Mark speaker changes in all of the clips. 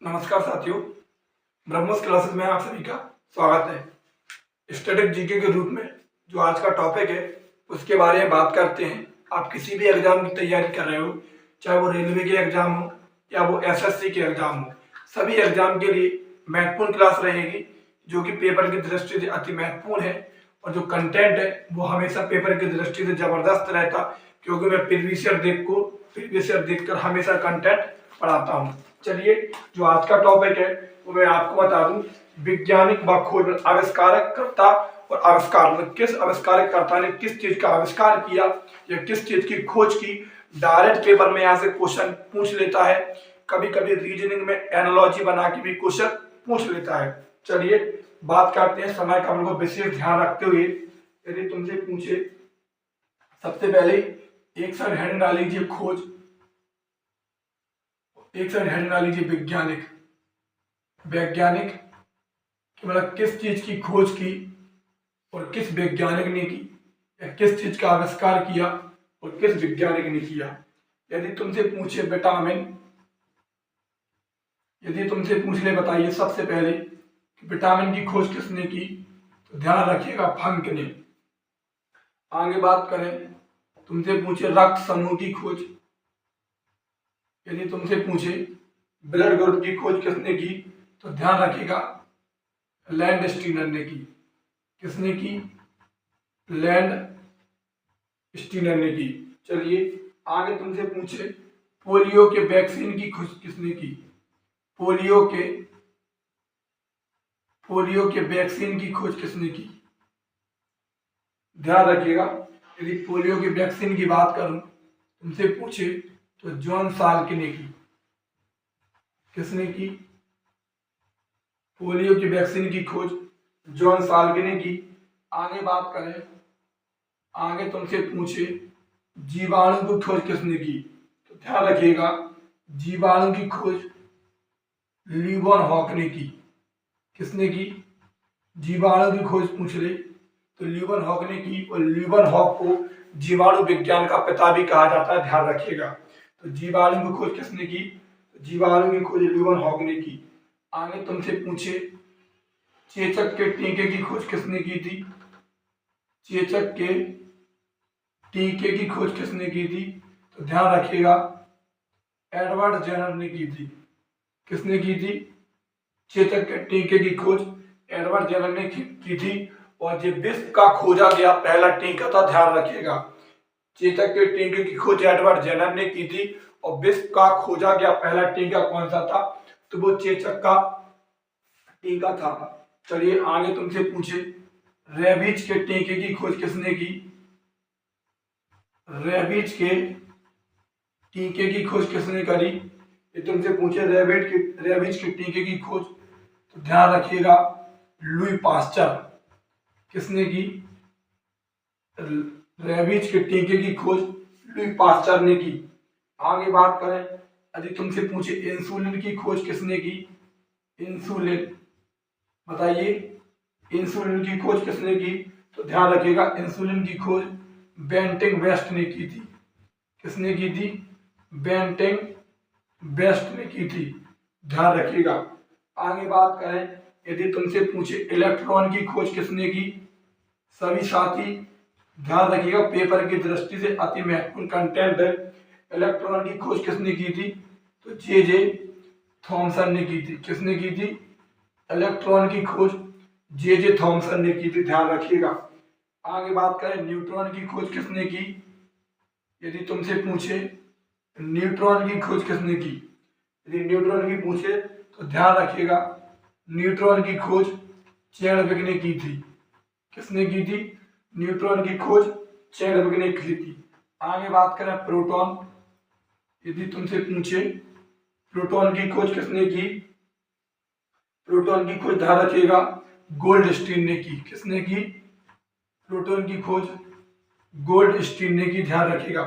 Speaker 1: नमस्कार साथियों, ब्रह्मोस क्लासेस में आप सभी का स्वागत है। स्टैटिक जीके के रूप में जो आज का टॉपिक है उसके बारे में बात करते हैं। आप किसी भी एग्जाम की तैयारी कर रहे हो, चाहे वो रेलवे के एग्जाम हो या वो एसएससी के एग्जाम हो, सभी एग्जाम के लिए महत्वपूर्ण क्लास रहेगी जो कि पेपर की दृष्टि से अति महत्वपूर्ण है। और जो कंटेंट है वो हमेशा पेपर की दृष्टि से जबरदस्त रहता, क्योंकि मैं प्रीवियस ईयर देखकर हमेशा कंटेंट पढ़ाता हूँ। चलिए, जो आज का टॉपिक है वो मैं आपको बता दूं, वैज्ञानिक व खोज आविष्कारकर्ता और आविष्कार में किस आविष्कारकर्ता ने किस चीज का आविष्कार किया या किस चीज की खोज की। डायरेक्ट पेपर में यहाँ से क्वेश्चन पूछ लेता है, कभी कभी रीजनिंग में एनालॉजी बना के भी क्वेश्चन पूछ लेता है। चलिए बात करते हैं, समय का हमको विशेष ध्यान रखते हुए यदि तुमसे पूछे, सबसे पहले एक साइड हेडिंग डाल लीजिए खोज, एक साइड हेडिंग डाल लीजिए वैज्ञानिक। वैज्ञानिक मतलब किस चीज की खोज की और किस वैज्ञानिक ने की, या किस चीज का आविष्कार किया और किस वैज्ञानिक ने किया। यदि तुमसे पूछे विटामिन, यदि तुमसे पूछ ले बताइए सबसे पहले कि विटामिन की खोज किसने की, तो ध्यान रखिएगा फंक ने। आगे बात करें, तुमसे पूछे रक्त समूह की खोज, यदि तुमसे पूछे ब्लड ग्रुप की खोज किसने की, तो ध्यान रखिएगा लैंडस्टीनर ने की। किसने की? लैंडस्टीनर ने की। चलिए आगे तुमसे पूछे पोलियो के वैक्सीन की खोज किसने की। पोलियो के वैक्सीन की खोज किसने की? ध्यान रखिएगा, यदि पोलियो की वैक्सीन की बात करूं तुमसे पूछे तो जॉन साल्क ने की। किसने की? पोलियो की वैक्सीन की खोज जॉन साल्क ने की। आगे बात करें, आगे तुमसे पूछे जीवाणु की खोज किसने की, तो ध्यान रखिएगा जीवाणु की खोज लीवन ने की। किसने की? जीवाणु की खोज पूछ ले तो लीवन ने की, और लीवन को जीवाणु विज्ञान का पिता भी कहा जाता है, ध्यान रखिएगा। तो जीवाणु की खोज किसने की? तो जीवाणु की खोज लीवन ने की। आगे तुमसे पूछे चेचक के टीके की खोज किसने की थी। चेचक के टीके की खोज किसने की थी, तो ध्यान रखिएगा एडवर्ड जेनर ने की थी। किसने की थी? चेचक के टीके की खोज एडवर्ड जेनर ने की थी। और जो विश्व का खोजा गया पहला टीका था, ध्यान रखिएगा चेचक के टीके की खोज एडवर्ड जेनर ने की थी। और विश्व का खोजा गया पहला टीका कौन सा था, तो वो चेचक का टीका था। चलिए आगे तुमसे पूछे रेबीज के टीके की खोज किसने की। रेबीज के टीके की खोज किसने करी, ये तुमसे पूछे रेबीज के टीके की खोज, तो ध्यान रखिएगा लुई पास्चर। किसने की? रेबीज के टीके की खोज लुई पास्चर ने की। आगे बात करें, यदि तुमसे पूछे इंसुलिन की खोज किसने की। इंसुलिन बताइए, इंसुलिन की खोज किसने की, तो ध्यान रखिएगा इंसुलिन की खोज बेंटिंग वेस्ट ने की थी। किसने की थी? बेंटिंग वेस्ट ने की थी, ध्यान रखिएगा। आगे बात करें, यदि तुमसे पूछे इलेक्ट्रॉन की खोज किसने की। सभी साथी ध्यान रखिएगा, पेपर की दृष्टि से अति महत्वपूर्ण कंटेंट है। इलेक्ट्रॉन की खोज किसने की थी, तो जे थॉमसन ने की थी। किसने की थी? इलेक्ट्रॉन की खोज जे थॉमसन ने की थी, ध्यान रखिएगा। आगे बात करें न्यूट्रॉन की खोज किसने की। यदि तुमसे पूछे न्यूट्रॉन की खोज किसने की, यदि न्यूट्रॉन की पूछे तो ध्यान रखिएगा न्यूट्रॉन की खोज चैडविक ने की थी। किसने की थी? न्यूट्रॉन की खोज चैडविक ने की थी। आगे बात करें प्रोटॉन, यदि तुमसे पूछे प्रोटॉन की खोज किसने की, प्रोटॉन की खोज ध्यान रखिएगा गोल्डस्टीन ने की। किसने की? प्रोटॉन की खोज गोल्डस्टीन ने की, ध्यान रखिएगा।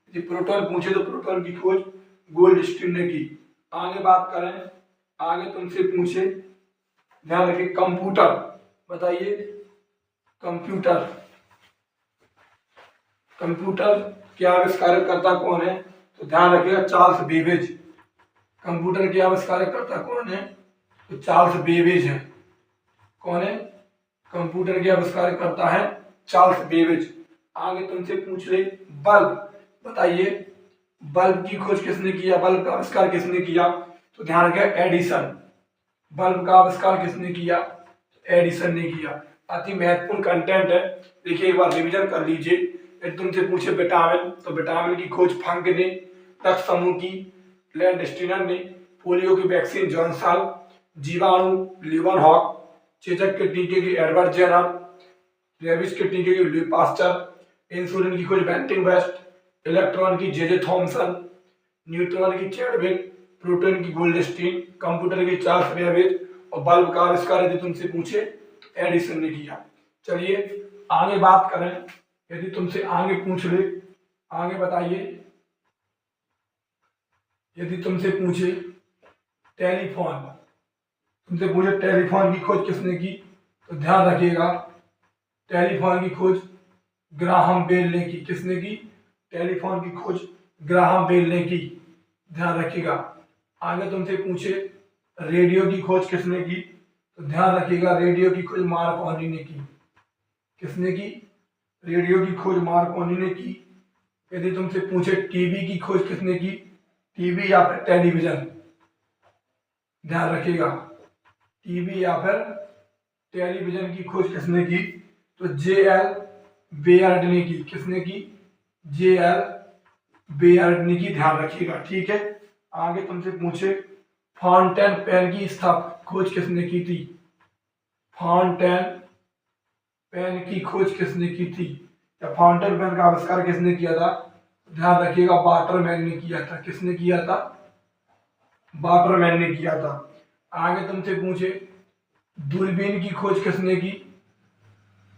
Speaker 1: यदि प्रोटॉन पूछे तो प्रोटॉन की खोज गोल्डस्टीन ने की। आगे बात करें, आगे तुमसे पूछे ध्यान रखिए कंप्यूटर, बताइए कंप्यूटर कंप्यूटर के आविष्कारकर्ता कौन है, तो ध्यान रखिएगा चार्ल्स बेबेज। कंप्यूटर के आविष्कारकर्ता कौन है? तो चार्ल्स बेबेज है। कौन है? कंप्यूटर के आविष्कारकर्ता है चार्ल्स बेबेज। आगे तुमसे पूछ ले बल्ब, बताइए बल्ब की खोज किसने किया, बल्ब का आविष्कार किसने किया? तो ध्यान रखिए एडिसन। बल्ब का आविष्कार किसने किया? एडिसन ने किया। अति महत्वपूर्ण कंटेंट है, देखिए एक बार रिवीजन कर लीजिए। यदि तुमसे पूछे विटामिन, तो विटामिन की खोज फंक ने, रक्त समूह की लैंडस्टीनर ने, पोलियो की वैक्सीन जॉनसन, जीवाणु लीवनहॉक, चेचक के टीके की एडवर्ड जेनर, रेबिस के टीके की लुई पास्चर, इंसुलिन की खोज बेंटिंग वेस्ट, इलेक्ट्रॉन की जे थॉमसन, न्यूट्रॉन की चैडविक, प्रोटॉन की गोल्डस्टीन, कंप्यूटर की चार्ल्स बेबेज और बल्ब का आविष्कार यदि तुमसे पूछे तो एडिसन ने किया। चलिए आगे बात करें, यदि तुमसे आगे पूछ ले, आगे बताइए, यदि तुमसे पूछे टेलीफोन, तुमसे पूछे टेलीफोन की खोज किसने की? तो ध्यान रखिएगा टेलीफोन की खोज ग्राहम बेल ने की। किसने की? टेलीफोन की खोज ग्राहम बेल ने की, ध्यान रखिएगा। आगे तुमसे पूछे रेडियो की खोज किसने की? तो ध्यान रखिएगा रेडियो की खोज मार्कोनी ने की। किसने की? रेडियो की खोज मार्कोनी ने की। यदि तुमसे पूछे टीवी की खोज किसने की? टीवी या फिर टेलीविजन, ध्यान रखिएगा टीवी या फिर टेलीविजन की खोज किसने की? तो जे.एल. बेयर्ड ने की। किसने की? जे.एल. बेयर्ड ने की, ध्यान रखिएगा। ठीक है, आगे तुमसे पूछे फाउंटेन पेन की खोज किसने की थी? फाउंटेन पेन की खोज किसने की थी, या फाउंटेन पेन का आविष्कार किसने किया था? ध्यान रखिएगा वाटरमैन ने किया था। किसने किया था? वाटरमैन ने किया था। आगे तुमसे पूछे दूरबीन की खोज किसने की?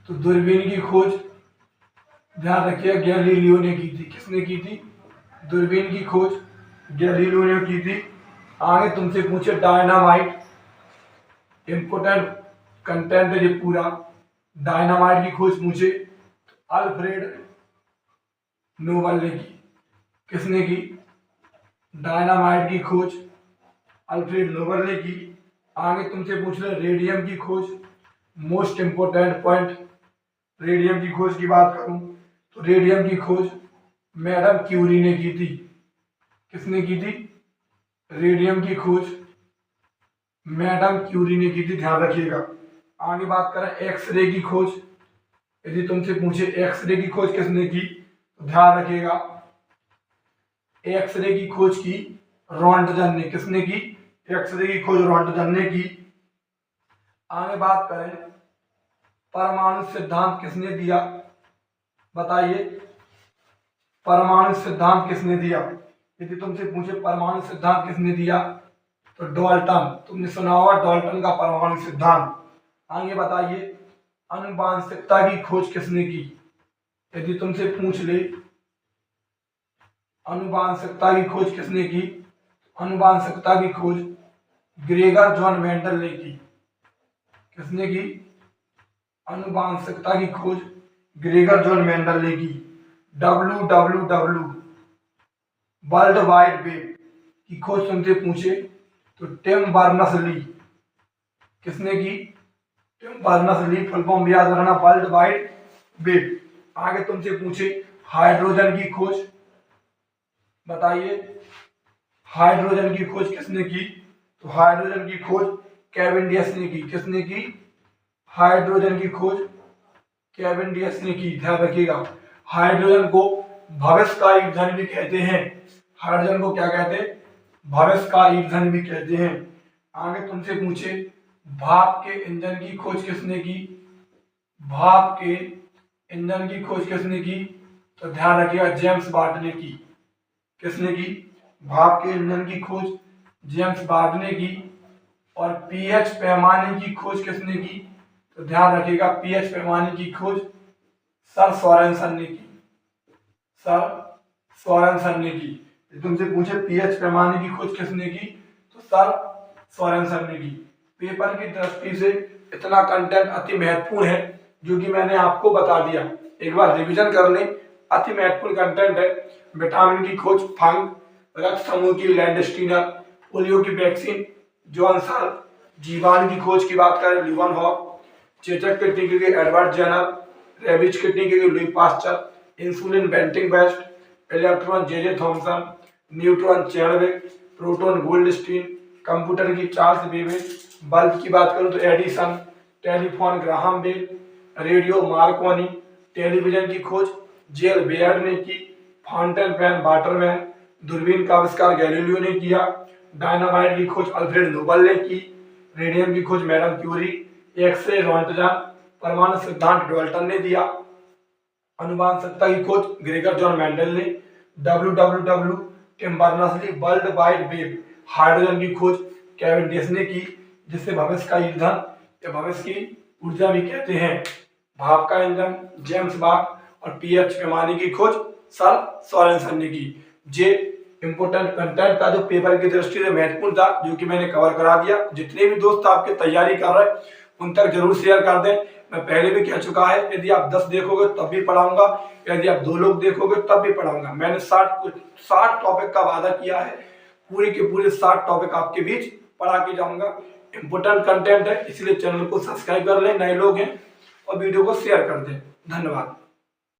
Speaker 1: तो दूरबीन की खोज ध्यान रखिएगा गैलीलियो ने की थी। किसने की थी? दूरबीन की खोज गैलीलियो ने की थी। आगे तुमसे पूछे डायनामाइट, इंपोर्टेंट कंटेंट है ये पूरा। डायनामाइट की खोज पूछे तो अल्फ्रेड नोबल ने की। किसने की? डायनामाइट की खोज अल्फ्रेड नोबल ने की। आगे तुमसे पूछ रहे रेडियम की खोज, मोस्ट इंपोर्टेंट पॉइंट, रेडियम की खोज की बात करूं तो रेडियम की खोज मैडम क्यूरी ने की थी। किसने की थी? रेडियम की खोज मैडम क्यूरी ने की थी, ध्यान रखिएगा। आगे बात करें एक्सरे की खोज, यदि तुमसे पूछे एक्सरे की खोज किसने की तो ध्यान रखिएगा एक्सरे की खोज की रॉन्टजन ने। किसने की? एक्सरे की खोज रॉन्टजन ने की। आगे बात करें परमाणु सिद्धांत किसने दिया, बताइए परमाणु सिद्धांत किसने दिया? यदि तुमसे पूछे परमाणु सिद्धांत किसने दिया तो डाल्टन, तुमने सुना होगा डाल्टन का परमाणु सिद्धांत। आगे बताइए आनुवांशिकता की खोज किसने की? यदि तुमसे पूछ ले आनुवांशिकता की खोज किसने की? आनुवांशिकता की खोज ग्रेगर जॉन मेंडल ने की। किसने की? आनुवांशिकता की खोज ग्रेगर जॉन मेंडल ने की। WWW वर्ल्ड वाइड वेब की खोज तुमसे पूछे तो टिम बर्नर्स-ली। किसने की? टिम बर्नर्स-ली, फुल फॉर्म याद रखना वर्ल्ड वाइड वेब। आगे तुमसे पूछे हाइड्रोजन की खोज, बताइए हाइड्रोजन की खोज किसने की? तो हाइड्रोजन की खोज कैवेंडिश ने की। किसने की? हाइड्रोजन की खोज कैवेंडिश ने की, ध्यान रखिएगा। हाइड्रोजन को भविष्य का ईंधन भी कहते हैं। हाइड्रोजन को क्या कहते हैं? भविष्य का ईंधन भी कहते हैं। आगे तुमसे पूछे भाप के इंजन की खोज किसने की? भाप के इंजन की खोज किसने की? तो ध्यान रखिएगा जेम्स वाट ने की। किसने की? भाप के इंजन की खोज जेम्स वाट ने की। और पीएच पैमाने की खोज किसने की? तो ध्यान रखिएगा पीएच पैमाने की खोज सर सोरेनसन ने की। सर सोरेनसन ने की। तुमसे पूछे पीएच पैमाने की खोज किसने की? तो सर सोरेनसन ने की। पेपर की दृष्टि से इतना कंटेंट अति महत्वपूर्ण है जो कि मैंने आपको बता दिया, एक बार रिवीजन कर लें। अति महत्वपूर्ण कंटेंट है। विटामिन की खोज फंक, रक्त समूह की लैंडस्टीनर, पोलियो की वैक्सीन जॉन साल, जीवाणु की खोज की बात करें ल्यूवन हॉक, चेचक के टीके के एडवर्ड जेनर, रेबीज के टीके के Louis Pasteur, insulin Banting Best, electron J Thomson, neutron Chadwick, proton Goldstein, computer की चार्ल्स बेबेज, बल्ब की बात करूं तो Edison, telephone Graham Bell, radio Marconi, television की खोज जेल बेयर्ड ने की, फाउंटेन पेन वाटरमैन, दूरबीन का आविष्कार गैलीलियो ने किया, डायनामाइट की खोज अल्फ्रेड नोबल ने की, रेडियम की खोज मैडम क्यूरी, एक्सरे रोंटगन, परमाणु सिद्धांत डाल्टन ने दिया, अनुवांशिकता की खोज ग्रेगर जॉन मेंडल ने, W Tim Berners Lee, world wide web, hydrogen की खोज कैवेंडिश ने की, जिससे भविष्य का ईंधन या भविष्य की ऊर्जा भी कहते हैं, भाप का ईंधन जेम्स बाक, और पीएच पैमाने की खोज सर सोरेनसन ने की। जे इंपोर्टेंट कंटेंट था जो पेपर की दृष्टि से महत्वपूर्ण था, जो कि मैंने कवर करा दिया। जितने भी दोस्त आपके तैयारी कर रहे हैं उन तक जरूर शेयर कर दें। मैं पहले भी कह चुका है, यदि आप 10 देखोगे तब भी पढ़ाऊंगा, यदि आप 2 लोग देखोगे तब भी पढ़ाऊंगा। मैंने 60 टॉपिक का वादा किया है, पूरे के पूरे 60 टॉपिक आपके बीच पढ़ा के जाऊंगा। इंपोर्टेंट कंटेंट है, इसलिए चैनल को सब्सक्राइब कर लें, नए लोग हैं, और वीडियो को शेयर कर दें। धन्यवाद।